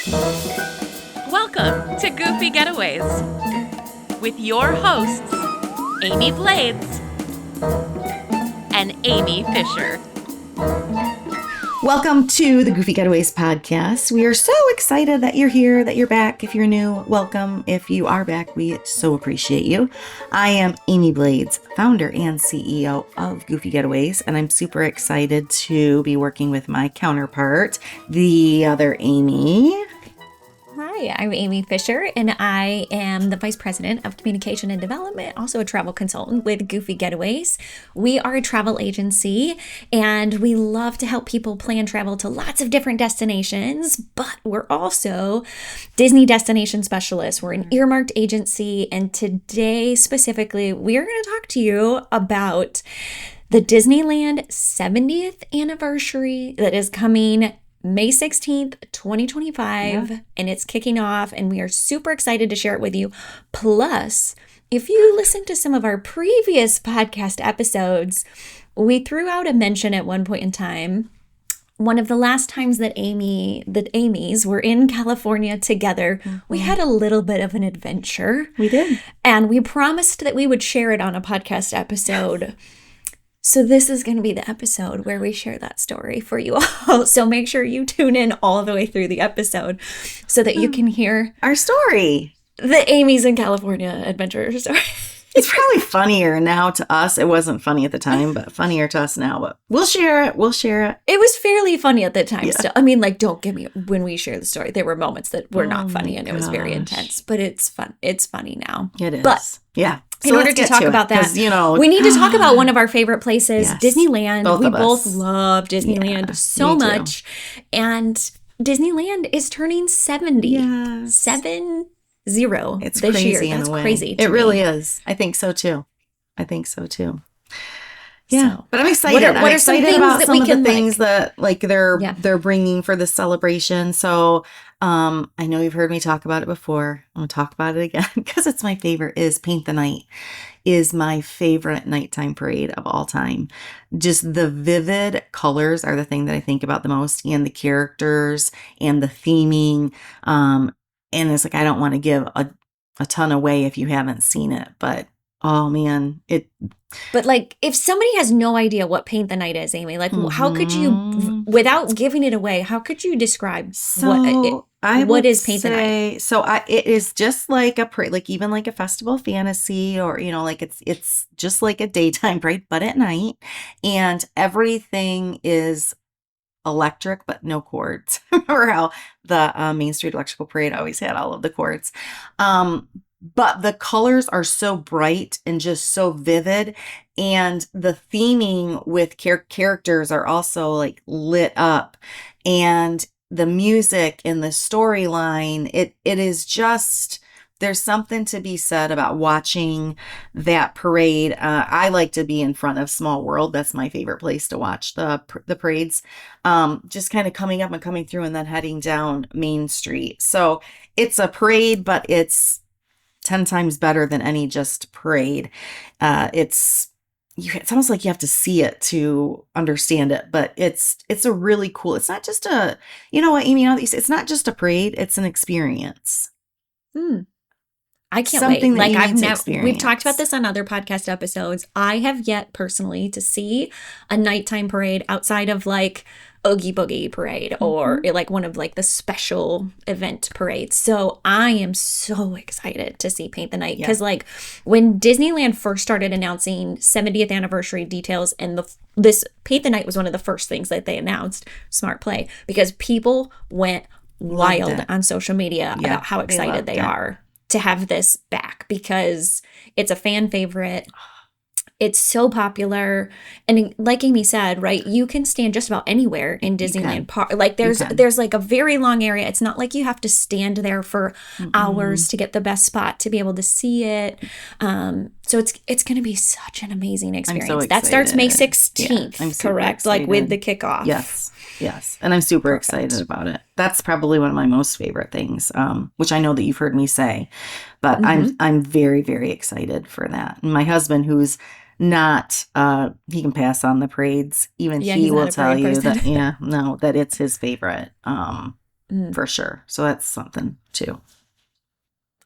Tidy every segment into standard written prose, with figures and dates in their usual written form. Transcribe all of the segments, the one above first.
Welcome to Goofy Getaways with your hosts, Amy Blades and Amy Fisher. Welcome to the Goofy Getaways podcast. We are so excited that you're here, that you're back. If you're new, welcome. If you are back, we so appreciate you. I am Amy Blades, founder and CEO of Goofy Getaways, and I'm super excited to be working with my counterpart, the other Amy. Hi, I'm Amy Fisher, and I am the Vice President of Communication and Development, also a travel consultant with Goofy Getaways. We are a travel agency, and we love to help people plan travel to lots of different destinations, but we're also Disney destination specialists. We're an earmarked agency, and today specifically, we are going to talk to you about the Disneyland 70th anniversary that is coming May 16th, 2025, and it's kicking off, and we are super excited to share it with you. Plus, if you listen to some of our previous podcast episodes, we threw out a mention at one point in time. One of the last times that Amy's were in California together, we had a little bit of an adventure. We did. And we promised that we would share it on a podcast episode. So this is going to be the episode where we share that story for you all. So make sure you tune in all the way through the episode so that you can hear our story. The Amy's in California adventure story. It's probably funnier now to us. It wasn't funny at the time, but funnier to us now. But we'll share it. It was fairly funny at the time still. I mean, like, don't get me, when we share the story, there were moments that were not funny and it was very intense. But it's fun. It's funny now. It is. But yeah. So in order to talk about that, we need to talk about one of our favorite places, Disneyland. We both love Disneyland so much. And Disneyland is turning 70. Yes. 70 it's this crazy year. in That's a way. crazy. It really is. I think so too. Yeah, So, but I'm excited. What are some things about that some we of can the things that they're bringing for the celebration. So I know you've heard me talk about it before. I'm gonna talk about it again because it's my favorite. Is Paint the Night is my favorite nighttime parade of all time. Just the vivid colors are the thing that I think about the most, and the characters and the theming. And it's like, I don't want to give a ton away if you haven't seen it, but oh man, But like, if somebody has no idea what Paint the Night is, Amy, like, how could you, without giving it away, how could you describe what is Paint the Night? So it is just like a parade, like even like a festival fantasy, or like it's just like a daytime parade, but at night, and everything is electric, but no cords. Remember how the Main Street Electrical Parade always had all of the cords? But the colors are so bright and just so vivid. And the theming with characters are also like lit up. And the music and the storyline, it is just, there's something to be said about watching that parade. I like to be in front of Small World. That's my favorite place to watch the parades. Just kind of coming up and coming through and then heading down Main Street. So it's a parade, but it's 10 times better than any just parade. It's almost like you have to see it to understand it, but it's a really cool, it's not just a, you know what, Amy, it's not just a parade, it's an experience. I can't wait. Like, we've talked about this on other podcast episodes. I have yet personally to see a nighttime parade outside of like Oogie Boogie parade or like one of like the special event parades. So I am so excited to see Paint the Night because like when Disneyland first started announcing 70th anniversary details, and this Paint the Night was one of the first things that they announced. Smart play, because people went wild on social media about how excited they are to have this back, because it's a fan favorite. It's so popular. And like Amy said, right, you can stand just about anywhere in Disneyland Park. Like there's like a very long area. It's not like you have to stand there for hours to get the best spot to be able to see it. So it's going to be such an amazing experience. So that starts May 16th, correct? Like with the kickoff. Yes. And I'm super excited about it. That's probably one of my most favorite things, which I know that you've heard me say, but I'm very, very excited for that. And my husband, who's not, he can pass on the parades. Even he will tell you that, that it's his favorite. for sure. So that's something too.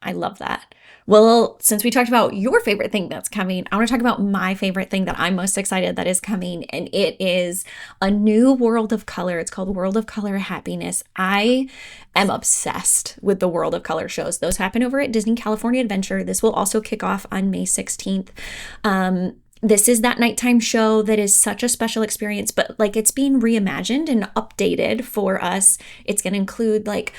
I love that. Well, since we talked about your favorite thing that's coming, I want to talk about my favorite thing that I'm most excited that is coming, and it is a new World of Color. It's called World of Color Happiness. I am obsessed with the World of Color shows. Those happen over at Disney California Adventure. This will also kick off on May 16th. This is that nighttime show that is such a special experience, but like it's being reimagined and updated for us. It's going to include like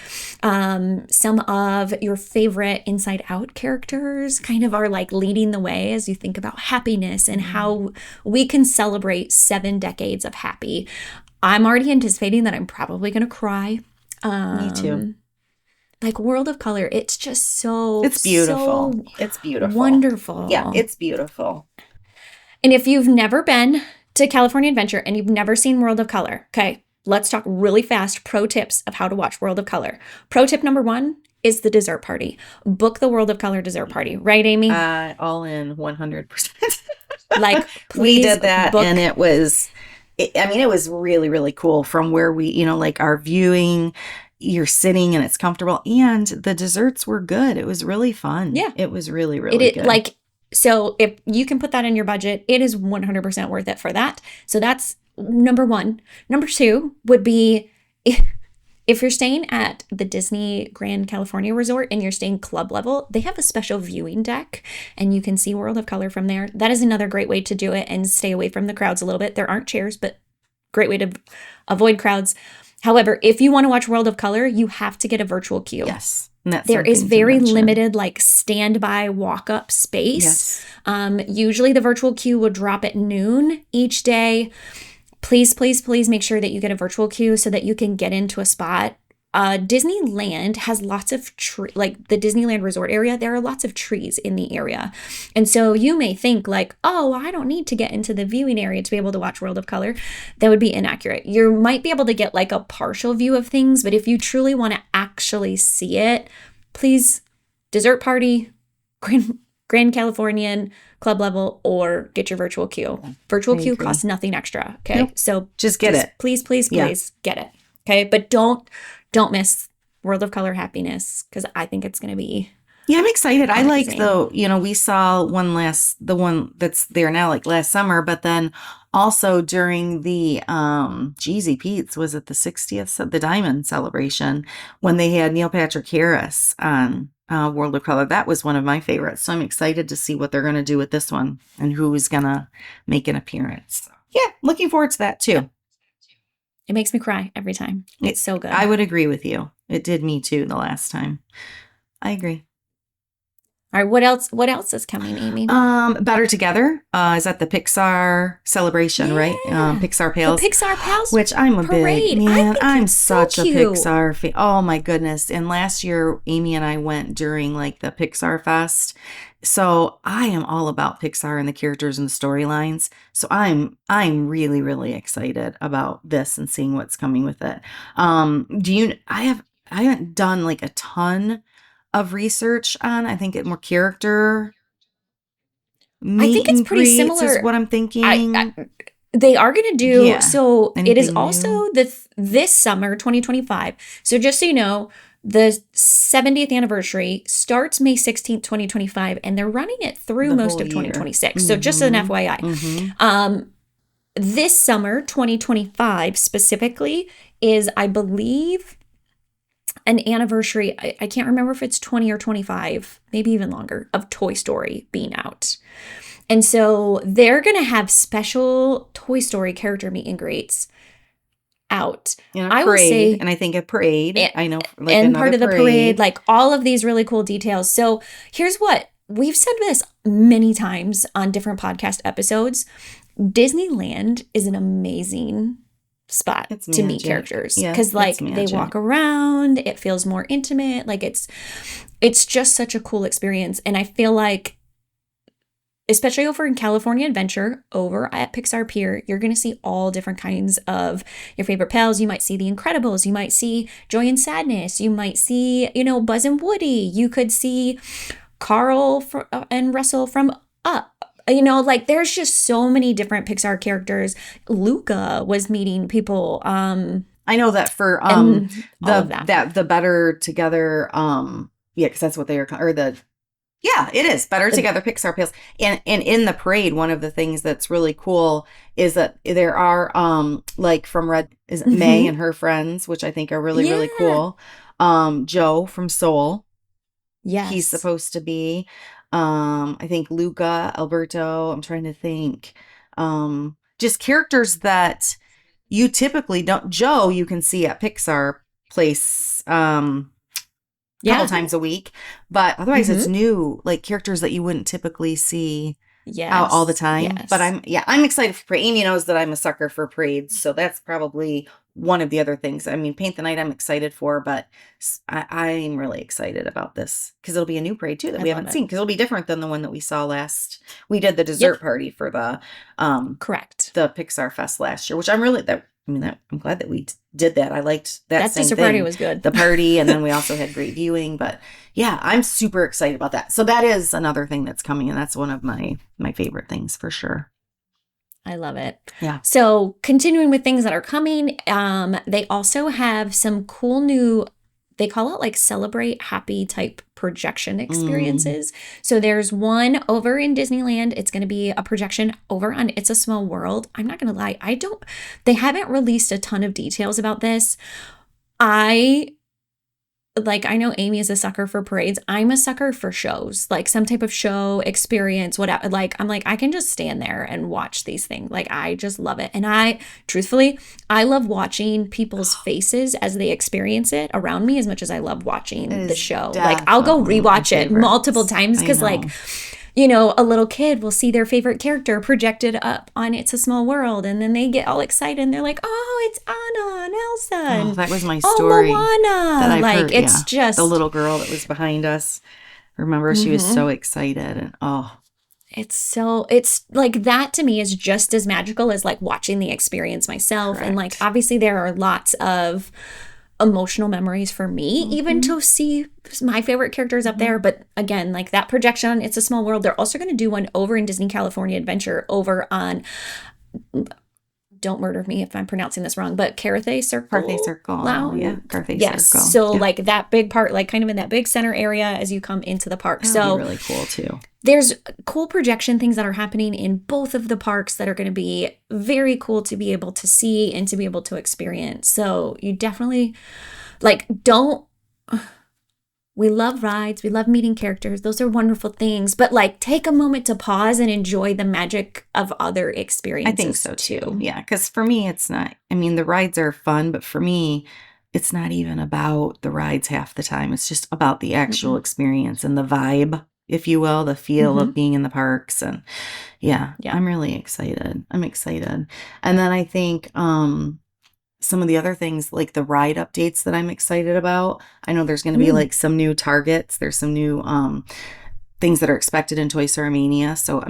some of your favorite Inside Out characters kind of are like leading the way as you think about happiness and how we can celebrate 7 decades of happy. I'm already anticipating that I'm probably going to cry. Me too. Like World of Color, it's just so it's beautiful. So it's beautiful. Wonderful. Yeah, it's beautiful. And if you've never been to California Adventure and you've never seen World of Color, okay, let's talk really fast pro tips of how to watch World of Color. Pro tip number 1 is the dessert party. Book the World of Color dessert party. Right, Amy? All in 100%. Like, please we did that and it was really, really cool from where we, like our viewing, you're sitting and it's comfortable and the desserts were good. It was really fun. Yeah. It was really, really good. Like, so if you can put that in your budget, it is 100% worth it for that. So that's number 1. Number 2 would be if you're staying at the Disney Grand California Resort and you're staying club level, they have a special viewing deck and you can see World of Color from there. That is another great way to do it and stay away from the crowds a little bit. There aren't chairs, but great way to avoid crowds. However, if you want to watch World of Color, you have to get a virtual queue. Yes. There is very limited like standby walk-up space. Yes. Usually the virtual queue will drop at noon each day. Please, please, please make sure that you get a virtual queue so that you can get into a spot. Disneyland has lots of like the Disneyland Resort area, there are lots of trees in the area. And so you may think like, oh, I don't need to get into the viewing area to be able to watch World of Color. That would be inaccurate. You might be able to get like a partial view of things, but if you truly want to actually see it, please dessert party, Grand Californian, club level, or get your virtual queue. Virtual queue costs nothing extra. Okay. Nope. So just get it. Please, please, please get it. Okay. But don't miss World of Color Happiness because I think it's going to be. Yeah, I'm excited. Amazing. I like we saw the one that's there now, like last summer, but then also during the Jeezy Pete's, was it the 60th, the Diamond celebration, when they had Neil Patrick Harris on World of Color. That was one of my favorites. So I'm excited to see what they're going to do with this one and who is going to make an appearance. Yeah, looking forward to that too. It makes me cry every time. It's so good. I would agree with you. It did me too the last time. I agree. All right, what else is coming, Amy? Better Together is at the Pixar celebration, right? Pixar Pals. The Pixar Pals, which I'm a parade. Big man. I'm such a Pixar fan. Oh my goodness! And last year, Amy and I went during like the Pixar Fest, so I am all about Pixar and the characters and the storylines. So I'm really, really excited about this and seeing what's coming with it. I haven't done like a ton of research on. I think it more character. I think it's pretty similar. Is what I'm thinking. They are going to do so. It is also this summer, 2025. So just so you know, the 70th anniversary starts May 16th, 2025, and they're running it through most of 2026. Mm-hmm. So just an FYI. Mm-hmm. This summer, 2025 specifically, is, I believe, an anniversary, I can't remember if it's 20 or 25, maybe even longer, of Toy Story being out. And so they're going to have special Toy Story character meet and greets out. I would say, and I think a parade. I know, like, and part of the parade, like all of these really cool details. So here's what we've said this many times on different podcast episodes. Disneyland is an amazing spot to meet characters because they walk around, it feels more intimate, like it's just such a cool experience. And I feel like, especially over in California Adventure, over at Pixar Pier, you're going to see all different kinds of your favorite pals. You might see The Incredibles, you might see Joy and Sadness, you might see, Buzz and Woody, you could see Carl and Russell from Up. There's just so many different Pixar characters. Luca was meeting people I know that for the Better Together, because that's what they are, or the it is Better Together Pixar Pails. And in the parade, one of the things that's really cool is that there are like from May and her friends, which I think are really really cool. Joe from Soul, he's supposed to be. I think Luca, Alberto. I'm trying to think. Just characters that you typically don't. Joe, you can see at Pixar Place. Couple times a week, but otherwise it's new, like characters that you wouldn't typically see out all the time. Yes. But I'm excited for parade. Amy knows that I'm a sucker for parades, so that's probably one of the other things. I mean, Paint the Night I'm excited for, but I'm really excited about this because it'll be a new parade too that we haven't seen, because it'll be different than the one that we saw last. We did the dessert party for the the Pixar Fest last year, which I'm glad that we did that. I liked that same dessert thing. Party was good. The party, and then we also had great viewing. But yeah, I'm super excited about that. So that is another thing that's coming, and that's one of my favorite things for sure. I love it. Yeah. So continuing with things that are coming, they also have some cool new, they call it like Celebrate Happy type projection experiences. So there's one over in Disneyland. It's going to be a projection over on It's a Small World. I'm not going to lie. They haven't released a ton of details about this. I know Amy is a sucker for parades. I'm a sucker for shows, like some type of show experience, whatever. Like, I'm like, I can just stand there and watch these things. Like, I just love it. And truthfully, I love watching people's faces as they experience it around me as much as I love watching the show. Like, I'll go rewatch it multiple times because a little kid will see their favorite character projected up on It's a Small World, and then they get all excited and they're like, oh, it's Anna and Elsa. Oh, that was my story. Oh, Moana. That I've heard, it's just the little girl that was behind us. Remember, she was so excited, and it's like that to me is just as magical as like watching the experience myself. Correct. And like obviously there are lots of emotional memories for me, even to see my favorite characters up there. But again, like that projection, It's a Small World. They're also going to do one over in Disney California Adventure over on, don't murder me if I'm pronouncing this wrong, but Carthay Circle. Carthay Circle. Wow. Yeah, Carthay yes. Circle. So like that big part, like kind of in that big center area as you come into the park. That'll be really cool too. There's cool projection things that are happening in both of the parks that are going to be very cool to be able to see and to be able to experience. So you definitely we love rides. We love meeting characters. Those are wonderful things. But like take a moment to pause and enjoy the magic of other experiences. I think so too. Yeah. Because for me, it's not, the rides are fun, but for me, it's not even about the rides half the time. It's just about the actual experience and the vibe, if you will, the feel of being in the parks. And yeah, I'm really excited. I'm excited. And then I think some of the other things, like the ride updates that I'm excited about. I know there's going to be like some new targets. There's some new things that are expected in Toy Story Mania. So,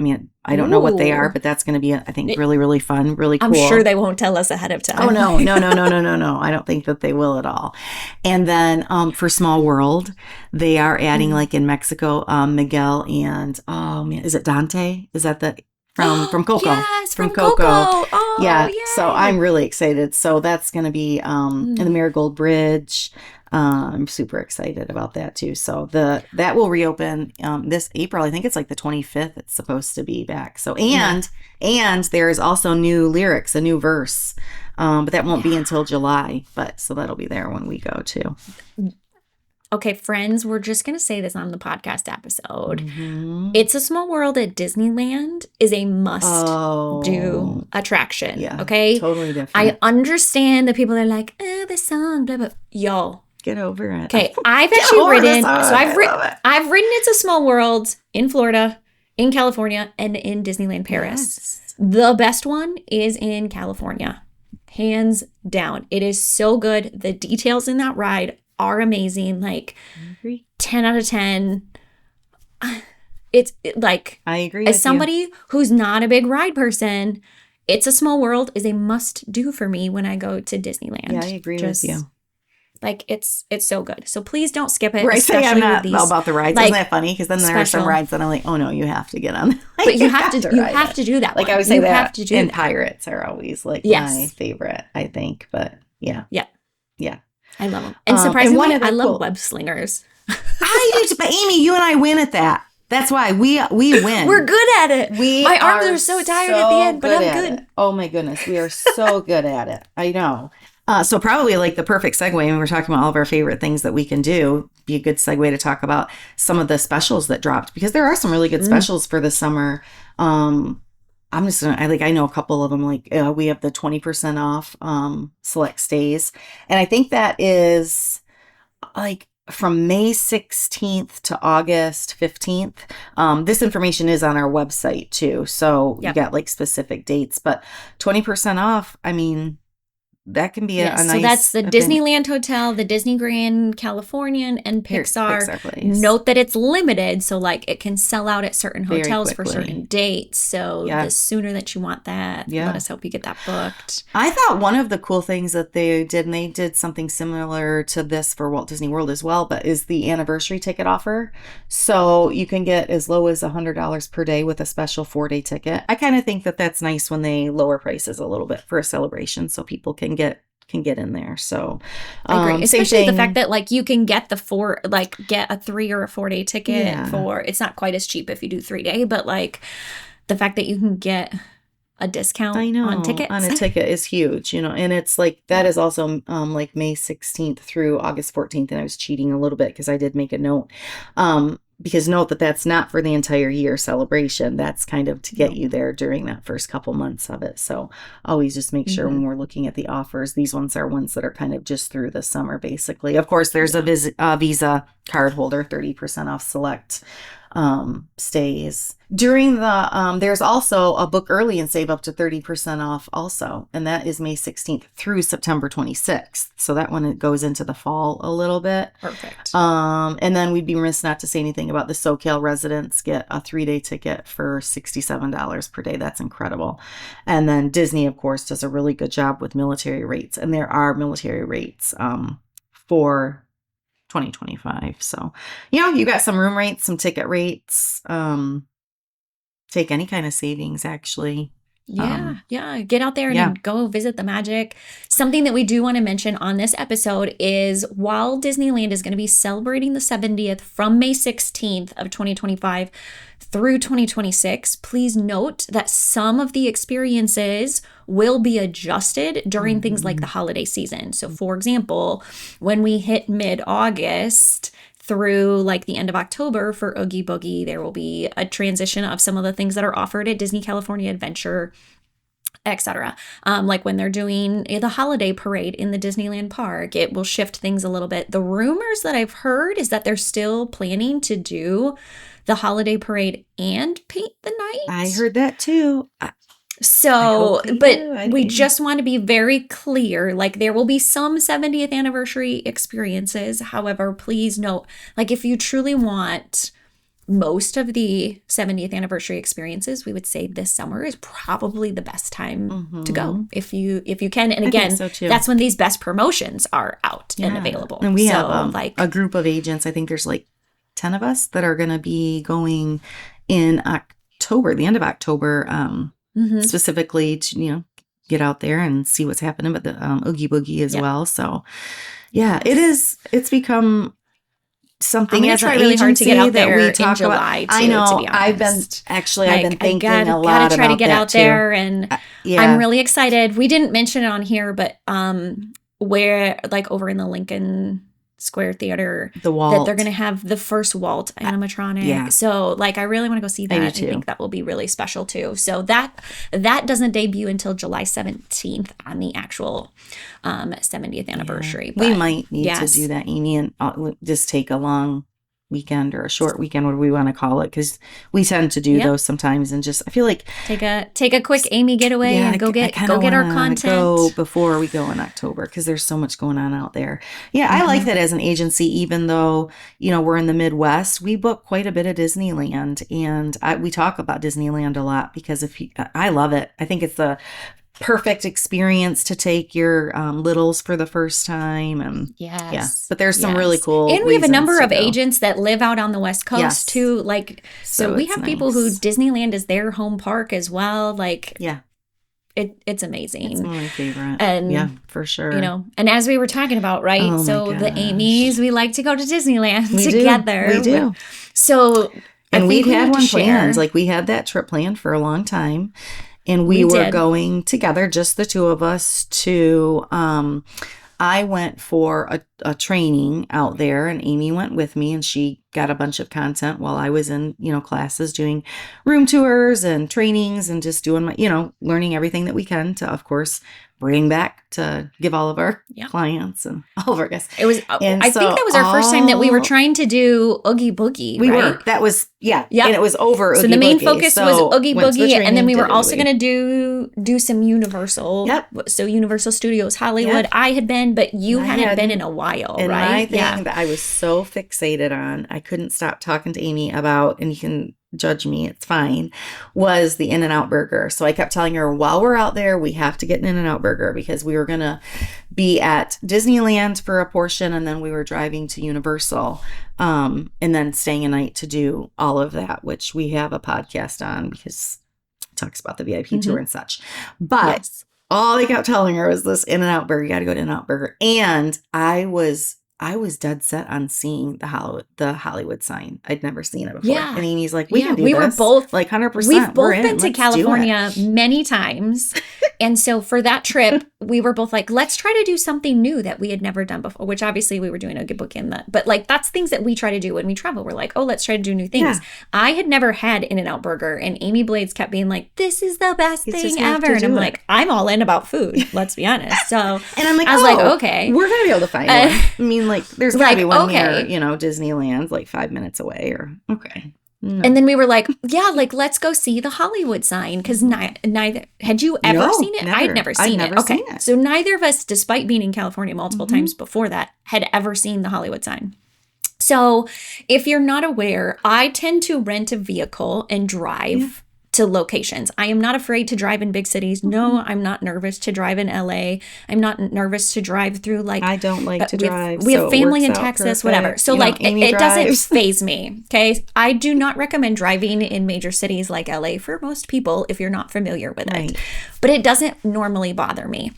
I don't know what they are, but that's going to be, I think, really, really fun, really cool. I'm sure they won't tell us ahead of time. Oh, no. I don't think that they will at all. And then for Small World, they are adding like in Mexico, Miguel and, is it Dante? Is that from Coco? Yes, from Coco. Oh, yeah. yay. So I'm really excited. So that's going to be in the Marigold Bridge. I'm super excited about that too. So that will reopen this April. I think it's like the 25th. It's supposed to be back. So and there is also new lyrics, a new verse, but that won't be until July. But so that'll be there when we go too. Okay, friends, we're just going to say this on the podcast episode. It's a Small World at Disneyland is a must-do attraction. Yeah, okay? Totally different. I understand that people are like, this song, blah, blah. Y'all. Get over it. Okay, I've actually ridden. So I've ridden It's a Small World in Florida, in California, and in Disneyland Paris. Yes. The best one is in California. Hands down. It is so good. The details in that ride are amazing. Like 10 out of 10. It's like, I agree. As somebody who's not a big ride person, It's a Small World is a must do for me when I go to Disneyland. Yeah, I agree with you. Like it's so good. So please don't skip it. Right, especially I'm not about the rides. Isn't that funny? Because then there are some rides that I'm like, oh no, you have to get on. But you have to do that. Like I would say that. And Pirates are always like my favorite, I think. But Yeah. Yeah. Yeah. I love them. And surprisingly, and I love web slingers. I do too, but Amy, you and I win at that. That's why we win. We're good at it. My arms are so tired at the end, but I'm good. It. Oh my goodness, we are so good at it. I know. So probably like the perfect segue when we're talking about all of our favorite things that we can do, be a good segue to talk about some of the specials that dropped, because there are some really good specials for the summer. I'm just gonna, I know a couple of them, like we have the 20% off select stays. And I think that is like from May 16th to August 15th. This information is on our website too. So you got like specific dates, but 20% off. I mean, that can be a nice. So that's the Disneyland Hotel, the Disney Grand Californian, and Pixar. place. Note that it's limited, so like it can sell out at certain hotels for certain dates. So the sooner that you want that, let us help you get that booked. I thought one of the cool things that they did, and they did something similar to this for Walt Disney World as well, but is the anniversary ticket offer. So you can get as low as $100 per day with a special 4-day ticket. I kind of think that that's nice when they lower prices a little bit for a celebration, so people can get in there. So I agree, especially the fact that like you can get get a 3 or a 4-day ticket for, it's not quite as cheap if you do 3-day, but like the fact that you can get a discount on tickets on a ticket is huge, and it's like that is also like May 16th through August 14th, and I was cheating a little bit because I did make a note, because note that that's not for the entire year celebration. That's kind of to get you there during that first couple months of it. So always just make sure when we're looking at the offers, these ones are ones that are kind of just through the summer, basically. Of course, there's a Visa card holder, 30% off select stays. During the, there's also a book early and save up to 30% off also. And that is May 16th through September 26th. So that one, it goes into the fall a little bit. Perfect. And then we'd be remiss not to say anything about the SoCal residents get a 3-day ticket for $67 per day. That's incredible. And then Disney, of course, does a really good job with military rates. And there are military rates for 2025. So, you got some room rates, some ticket rates, take any kind of savings, actually. Get out there and go visit the magic. Something that we do want to mention on this episode is while Disneyland is going to be celebrating the 70th from May 16th of 2025 through 2026, please note that some of the experiences will be adjusted during things like the holiday season. So for example, when we hit mid-August through like the end of October for Oogie Boogie, there will be a transition of some of the things that are offered at Disney California Adventure, etc. Like when they're doing the holiday parade in the Disneyland park, it will shift things a little bit. The rumors that I've heard is that they're still planning to do the holiday parade and paint the night. I heard that too. So, but we just want to be very clear, like there will be some 70th anniversary experiences. However, please note, like if you truly want most of the 70th anniversary experiences, we would say this summer is probably the best time to go if you can. And again, that's when these best promotions are out and available. And we have like a group of agents. I think there's like 10 of us that are going to be going in October, the end of October, specifically to, get out there and see what's happening, but the Oogie Boogie as well. So it's become something as an really hard to get out there we talk in July. About. I know. To be I've been thinking a lot gotta try about to get out too. there, and I'm really excited. We didn't mention it on here, but where like over in the Lincoln Square Theater, the Walt, that they're going to have the first Walt animatronic. So like, I really want to go see that. I think that will be really special too. So that doesn't debut until July 17th on the actual 70th anniversary. But we might need to do that, Amy, and just take a long weekend or a short weekend, what do we want to call it, because we tend to do those sometimes, and just I feel like take a quick Amy getaway and go get our content go before we go in October, because there's so much going on out there. I like that as an agency, even though we're in the Midwest, we book quite a bit of Disneyland, and we talk about Disneyland a lot because I love it. I think it's the perfect experience to take your littles for the first time, and but there's some really cool, and we have a number of agents that live out on the West Coast too, like so we have people who Disneyland is their home park as well, like it's amazing. It's one of my favorite. And yeah, for sure. You know, and as we were talking about, right? Oh so the Amy's, we like to go to Disneyland together. We do. So and we'd had one planned. Like we had that trip planned for a long time. And we were going together, just the two of us, to I went for a training out there, and Amy went with me, and she got a bunch of content while I was in, classes doing room tours and trainings and just doing my, learning everything that we can to, of course, bring back to give all of our clients and all of our guests. It was, I think that was our first time that we were trying to do Oogie Boogie. We were. That was, yeah. And it was over Oogie Boogie. So the main focus was Oogie Boogie, and then we were also going to do some Universal. Yep. So Universal Studios Hollywood. Yep. I had been, but you hadn't been in a while, and right? My thing that I was so fixated on, I couldn't stop talking to Amy about, and you can judge me, it's fine, was the In-N-Out burger. So I kept telling her, while we're out there, we have to get an In-N-Out burger, because we were going to be at Disneyland for a portion, and then we were driving to Universal, and then staying a night to do all of that, which we have a podcast on, because it talks about the VIP tour and such. But all I kept telling her was this In-N-Out burger, you got to go to In-N-Out burger. And I was dead set on seeing the Hollywood sign. I'd never seen it before. Yeah. And Amy's like, we can do this. We were both, like, 100%. We've both been to California many times. And so for that trip, we were both like, let's try to do something new that we had never done before, which obviously we were doing a good book in that. But like, that's things that we try to do when we travel. We're like, oh, let's try to do new things. Yeah. I had never had In-N-Out burger, and Amy Blades kept being like, this is the best thing ever. And I'm like, I'm all in about food. Let's be honest. So and I'm like, I was like, okay, we're going to be able to find one. I mean, like, there's got to be one near, Disneyland's like 5 minutes away, or okay. No. And then we were like, yeah, like, let's go see the Hollywood sign. Because neither, had you ever seen it? Never. I'd never seen it. Okay. Seen it. So neither of us, despite being in California multiple times before that, had ever seen the Hollywood sign. So if you're not aware, I tend to rent a vehicle and drive to locations. I am not afraid to drive in big cities. No, I'm not nervous to drive in LA. I'm not nervous to drive through, like, I don't like to drive. We have family in Texas, whatever. So it doesn't faze me. Okay. I do not recommend driving in major cities like LA for most people if you're not familiar with it. But it doesn't normally bother me.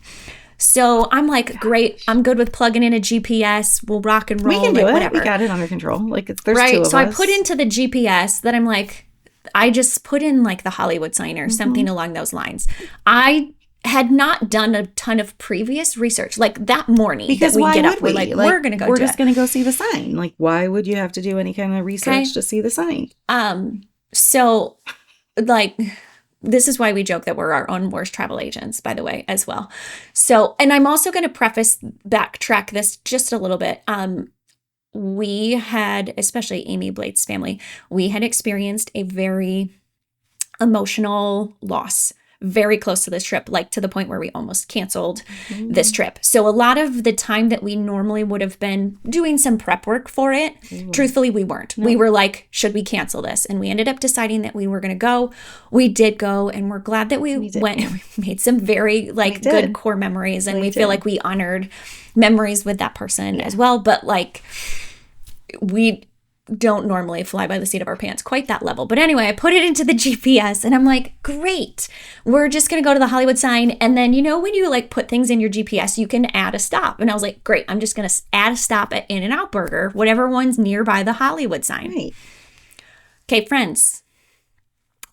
So I'm like, great. I'm good with plugging in a GPS. We'll rock and roll. We can do it. Whatever. We got it under control. Like, there's two of us. So I put into the GPS that I'm like, I just put in like the Hollywood sign or something along those lines. I had not done a ton of previous research, like that morning, because that we get up, we're like, we're going to go. We're just going to go see the sign. Like, why would you have to do any kind of research to see the sign? So, like, this is why we joke that we're our own worst travel agents, by the way, as well. So, and I'm also going to backtrack this just a little bit. We had, especially Amy Blade's family, we had experienced a very emotional loss very close to this trip, like to the point where we almost canceled this trip. So a lot of the time that we normally would have been doing some prep work for it, truthfully, we weren't. No. We were like, should we cancel this? And we ended up deciding that we were going to go. We did go, and we're glad that we went, and we made some very good core memories, and we feel like we honored memories with that person as well. But like, we don't normally fly by the seat of our pants quite that level. But anyway, I put it into the GPS, and I'm like, great, we're just going to go to the Hollywood sign. And then, when you like put things in your GPS, you can add a stop. And I was like, great, I'm just going to add a stop at In-N-Out burger, whatever one's nearby the Hollywood sign. Right. Okay, friends.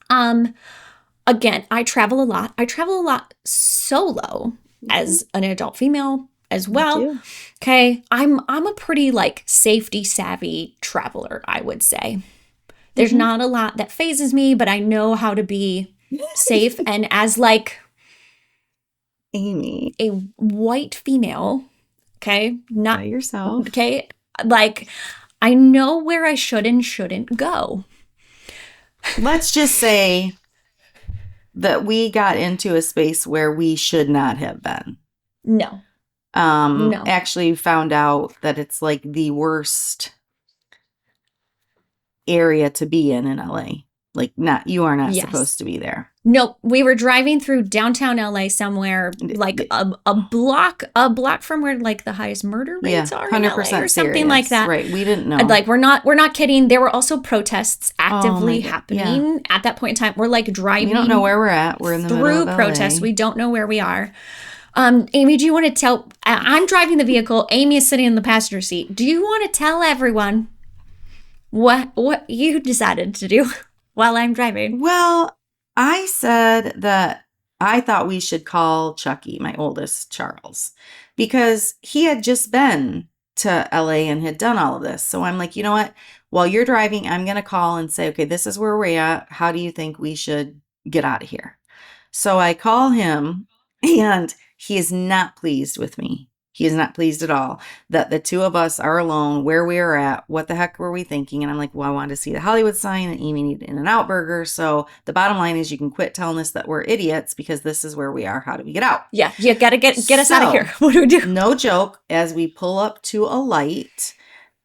Again, I travel a lot. I travel a lot solo as an adult female as well. Okay. I'm a pretty like safety savvy traveler, I would say. There's not a lot that phases me, but I know how to be safe. And as like Amy, a white female, okay, not by yourself. Okay. Like, I know where I should and shouldn't go. Let's just say that we got into a space where we should not have been. No. Actually found out that it's like the worst area to be in LA. Like, you are not supposed to be there. Nope. We were driving through downtown LA somewhere, like a block from where like the highest murder rates are in LA or something like that. Right. We didn't know. And like we're not kidding. There were also protests actively happening at that point in time. We're like driving. We don't know where we're at. We're in the middle of LA. Through protests. We don't know where we are. Amy, do you want to tell? I'm driving the vehicle. Amy is sitting in the passenger seat. Do you want to tell everyone what you decided to do while I'm driving? Well, I said that I thought we should call Chucky, my oldest, Charles, because he had just been to LA and had done all of this. So I'm like, you know what? While you're driving, I'm going to call and say, okay, this is where we're at. How do you think we should get out of here? So I call him, and he is not pleased with me. He is not pleased at all that the two of us are alone where we are at. What the heck were we thinking? And I'm like, well, I wanted to see the Hollywood sign, and Amy needed In-N-Out burger. So the bottom line is you can quit telling us that we're idiots, because this is where we are. How do we get out? Yeah, you got to get us out of here. What do we do? No joke. As we pull up to a light,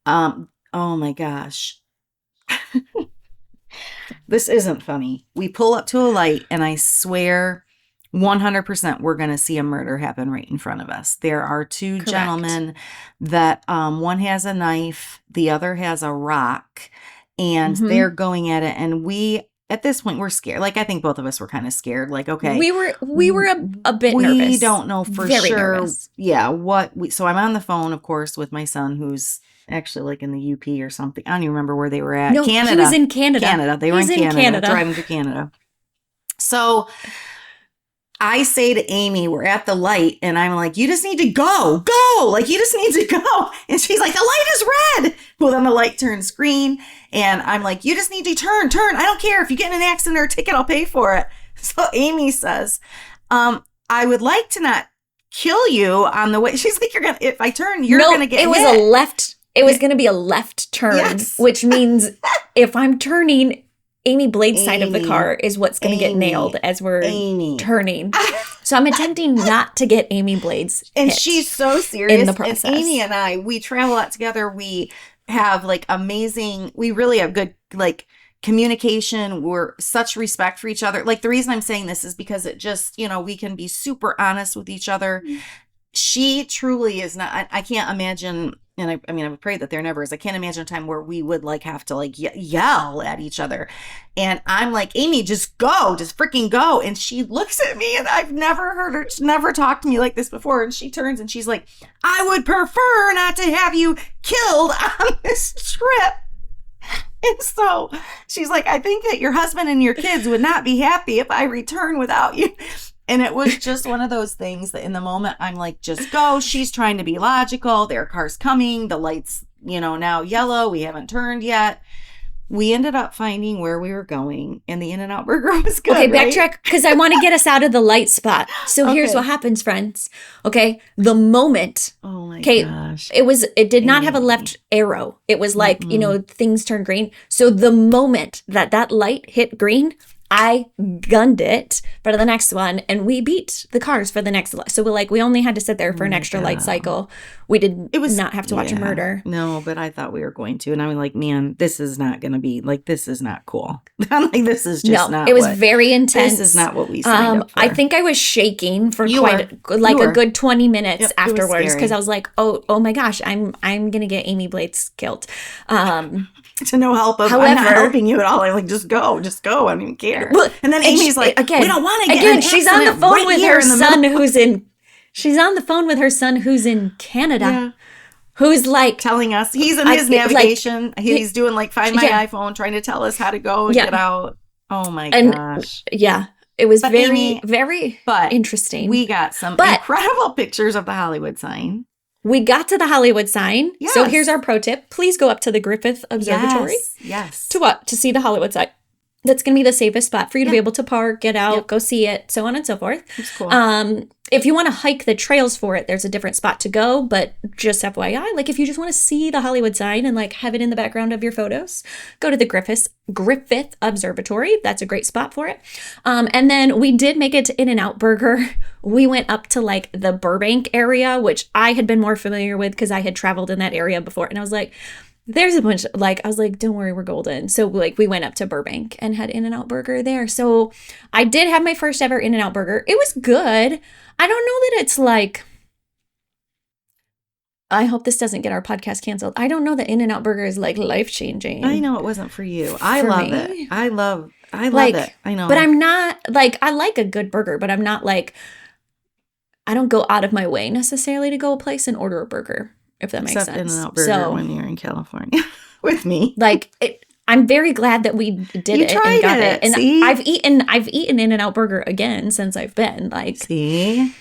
oh my gosh. This isn't funny. We pull up to a light, and I swear 100% we're going to see a murder happen right in front of us. There are two gentlemen that one has a knife, the other has a rock, and they're going at it. And we, at this point, we're scared. Like, I think both of us were kind of scared. Like, okay. We were a bit nervous. We don't know for Very sure. Nervous. Yeah. So I'm on the phone, of course, with my son, who's actually like in the UP or something. I don't even remember where they were at. No, Canada. he was in Canada. They were in Canada. Driving through Canada. So I say to Amy, we're at the light, and I'm like, you just need to go. Like, you just need to go. And she's like, the light is red. Well, then the light turns green, and I'm like, you just need to turn. I don't care. If you get in an accident or a ticket, I'll pay for it. So Amy says, I would like to not kill you on the way. She's like, if I turn, you're going to get hit. It was a left. It was going to be a left turn, which means if I'm turning, Amy Blade's side of the car is what's going to get nailed as we're turning. So I'm attempting not to get Amy Blade's and she's so serious in the process. And Amy and I, we travel a lot together. We have like we really have good like communication. We're such respect for each other. Like, the reason I'm saying this is because it just, we can be super honest with each other. She truly is not, I can't imagine. And I mean, I would pray that there never is. I can't imagine a time where we would like have to like yell at each other. And I'm like, Amy, just freaking go. And she looks at me, and I've never heard her, never talked to me like this before. And she turns and she's like, I would prefer not to have you killed on this trip. And so she's like, I think that your husband and your kids would not be happy if I return without you. And it was just one of those things that in the moment I'm like, just go. She's trying to be logical. There are cars coming. The light's, now yellow. We haven't turned yet. We ended up finding where we were going, and the In-N-Out burger was good. Okay, backtrack, because I want to get us out of the light spot. So here's what happens, friends. Okay, the moment. Oh my gosh. It did not have a left arrow. It was like, things turn green. So the moment that light hit green, I gunned it for the next one, and we beat the cars for the next. So we only had to sit there for an extra light cycle. We did not have to watch a murder. No, but I thought we were going to, and I was like, man, this is not going to be like, this is not cool. I'm like, this is just not. It was very intense. This is not what we signed up for. I think I was shaking for a good 20 minutes afterwards, because I was like, oh my gosh, I'm gonna get Amy Blades killed. To no help of, I'm not helping you at all. I'm like, just go. I don't even care. And then Amy's like, again, we don't want to get an she's on the phone with her son who's in. She's on the phone with her son who's in Canada. Yeah. Who's like telling us his navigation. He's doing like Find My iPhone, trying to tell us how to go and get out. Oh my gosh. Yeah. It was very interesting. We got some incredible pictures of the Hollywood sign. We got to the Hollywood sign. Yes. So here's our pro tip. Please go up to the Griffith Observatory. Yes. To see the Hollywood sign. That's going to be the safest spot for you to be able to park, get out, go see it, so on and so forth. That's cool. If you want to hike the trails for it, there's a different spot to go. But just FYI, like if you just want to see the Hollywood sign and like have it in the background of your photos, go to the Griffith Observatory. That's a great spot for it. And then we did make it to In-N-Out Burger. We went up to like the Burbank area, which I had been more familiar with because I had traveled in that area before. And I was like, There's a bunch, like, I was like, don't worry, we're golden. So, like, we went up to Burbank and had In-N-Out Burger there. So, I did have my first ever In-N-Out Burger. It was good. I don't know that it's like, I hope this doesn't get our podcast canceled. I don't know that In-N-Out Burger is, like, life-changing. I know it wasn't for you. I love it. I love like, it. I know. But I'm not, like, I like a good burger, but I'm not, like, I don't go out of my way necessarily to go a place and order a burger, if that makes sense. Except In-N-Out Burger when you're in California with me. Like, I'm very glad that we did it and got it. And see? I've eaten In-N-Out Burger again since I've been. Like, see?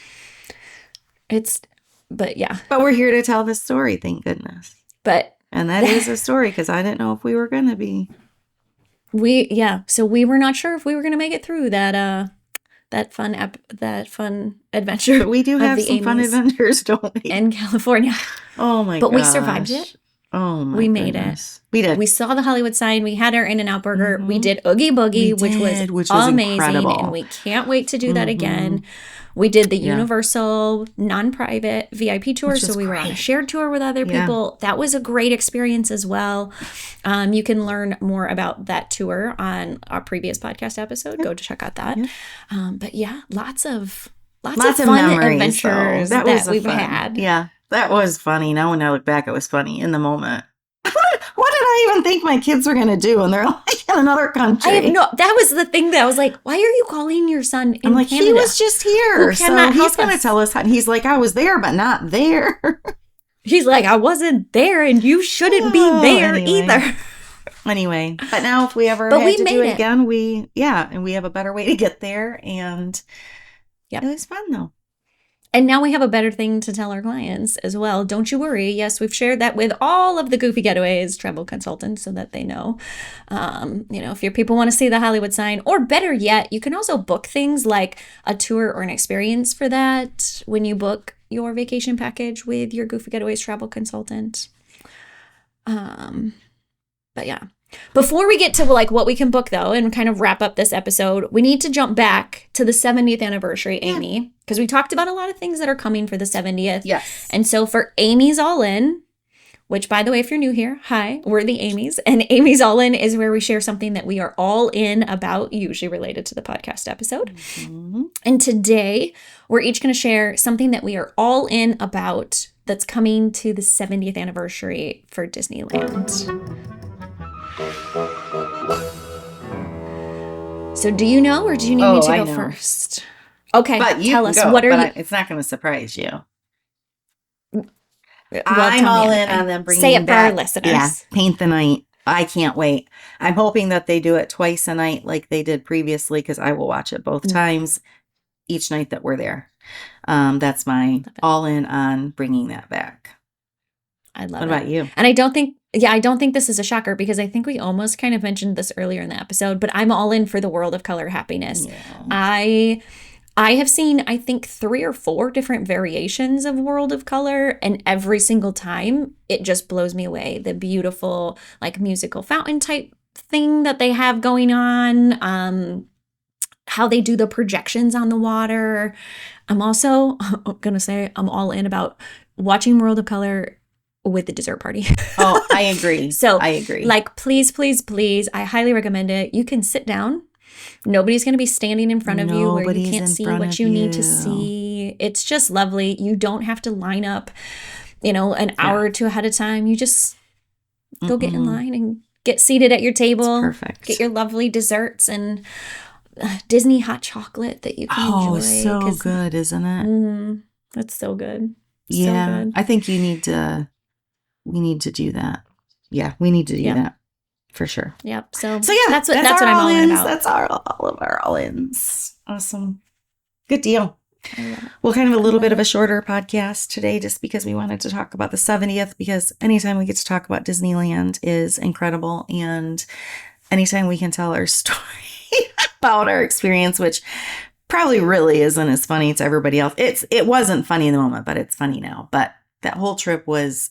But yeah. But we're here to tell this story, thank goodness. And that is a story, because I didn't know if we were going to be. So we were not sure if we were going to make it through that fun adventure. But we do have some fun adventures, don't we? In California. Oh my god! But we survived it. Oh my We made it. We did. We saw the Hollywood sign. We had our In-N-Out Burger. We did Oogie Boogie, which was amazing. Incredible. And we can't wait to do that again. We did the Universal non-private VIP tour. So we were on a shared tour with other people. That was a great experience as well. You can learn more about that tour on our previous podcast episode. Go to check out that. But yeah, lots of fun memories, adventures that we've had. Yeah. That was funny. Now when I look back, it was funny in the moment. What did I even think my kids were going to do? And they're like in another country. That was the thing that I was like, why are you calling your son in Canada? He was just here. So he's going to tell us. He's like, I was there, but not there. He's like, I wasn't there and you shouldn't be there either. Anyway, but now if we ever had to do it again, and we have a better way to get there. And it was fun though. And now we have a better thing to tell our clients as well. Don't you worry. Yes, we've shared that with all of the Goofy Getaways travel consultants so that they know. If your people want to see the Hollywood sign, or better yet, you can also book things like a tour or an experience for that when you book your vacation package with your Goofy Getaways travel consultant. But yeah. Before we get to like what we can book though, and kind of wrap up this episode, we need to jump back to the 70th anniversary, Amy, because we talked about a lot of things that are coming for the 70th. Yes. And so for Amy's All In, which by the way, if you're new here, hi, we're the Amy's. And Amy's All In is where we share something that we are all in about, usually related to the podcast episode. Mm-hmm. And today we're each going to share something that we are all in about that's coming to the 70th anniversary for Disneyland. So do you know, or do you need me to go first? Okay, but tell us, it's not going to surprise you. I'm all in on them bringing back. Say it for our listeners. Yeah, Paint the Night. I can't wait. I'm hoping that they do it twice a night like they did previously, because I will watch it both times each night that we're there. That's my all in on bringing that back. I love it. What about you? And I don't think this is a shocker, because I think we almost kind of mentioned this earlier in the episode, but I'm all in for the World of Color Happiness. Yeah. I have seen, I think, 3 or 4 different variations of World of Color, and every single time it just blows me away. The beautiful, like, musical fountain type thing that they have going on, how they do the projections on the water. I'm also going to say I'm all in about watching World of Color with the dessert party. Oh, I agree. I agree. Like, please, please, please, I highly recommend it. You can sit down. Nobody's going to be standing in front of you where you can't see what you need to see. It's just lovely. You don't have to line up, an hour or two ahead of time. You just go get in line and get seated at your table. It's perfect. Get your lovely desserts and Disney hot chocolate that you can enjoy. Oh, so good, isn't it? It's so good. Yeah. So good. I think we need to do that. Yeah, we need to do that. For sure. Yep. So yeah, that's what I'm all in about. That's all of our all-ins. Awesome. Good deal. Well, kind of a little bit of a shorter podcast today, just because we wanted to talk about the 70th, because anytime we get to talk about Disneyland is incredible. And anytime we can tell our story about our experience, which probably really isn't as funny to everybody else. It wasn't funny in the moment, but it's funny now. But that whole trip was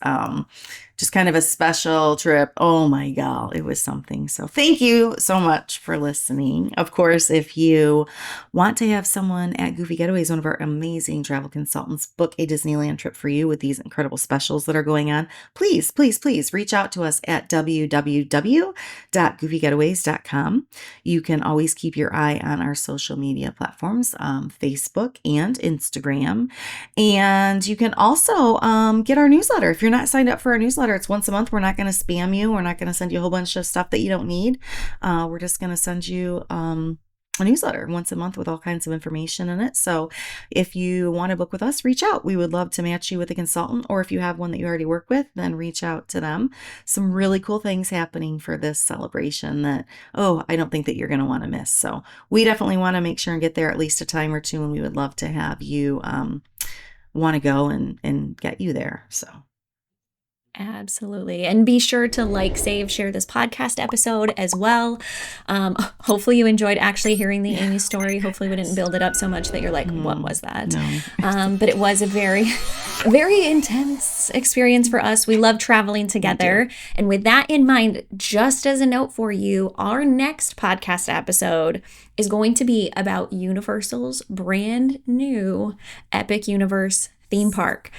just kind of a special trip. Oh my God, it was something. So thank you so much for listening. Of course, if you want to have someone at Goofy Getaways, one of our amazing travel consultants, book a Disneyland trip for you with these incredible specials that are going on, please, please, please reach out to us at www.goofygetaways.com. You can always keep your eye on our social media platforms, Facebook and Instagram. And you can also get our newsletter. If you're not signed up for our newsletter, it's once a month. We're not going to spam you. We're not going to send you a whole bunch of stuff that you don't need. We're just going to send you a newsletter once a month with all kinds of information in it. So if you want to book with us, reach out. We would love to match you with a consultant, or if you have one that you already work with, then reach out to them. Some really cool things happening for this celebration that, I don't think that you're going to want to miss. So we definitely want to make sure and get there at least a time or two, and we would love to have you want to go and get you there. So absolutely. And be sure to like, save, share this podcast episode as well. Hopefully you enjoyed actually hearing the Amy story. Hopefully we didn't build it up so much that you're like, what was that? No. But it was a very, very intense experience for us. We love traveling together. And with that in mind, just as a note for you, our next podcast episode is going to be about Universal's brand new Epic Universe theme park.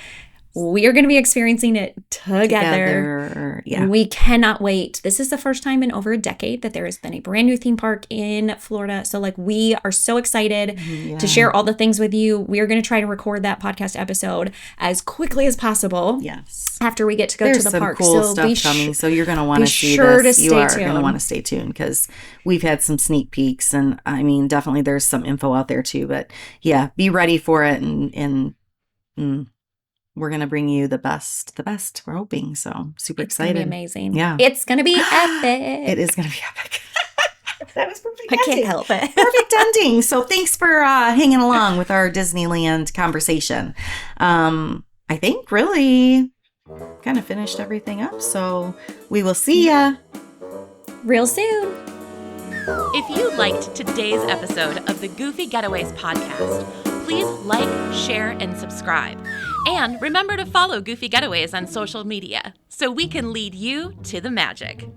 We are going to be experiencing it together. Yeah. We cannot wait. This is the first time in over a decade that there has been a brand new theme park in Florida. So we are so excited to share all the things with you. We are going to try to record that podcast episode as quickly as possible. Yes. After we get to go to the park. There's some cool stuff coming. So you're going to want to see this. You are going to want to stay tuned because we've had some sneak peeks, and I mean, definitely there's some info out there too, but yeah, be ready for it. And we're going to bring you the best, we're hoping. So super excited. It's going to be amazing. Yeah. It's going to be epic. It is going to be epic. That was perfect. I can't help it. Perfect ending. So thanks for hanging along with our Disneyland conversation. I think really kind of finished everything up. So we will see ya real soon. If you liked today's episode of the Goofy Getaways podcast, please like, share, and subscribe. And remember to follow Goofy Getaways on social media so we can lead you to the magic.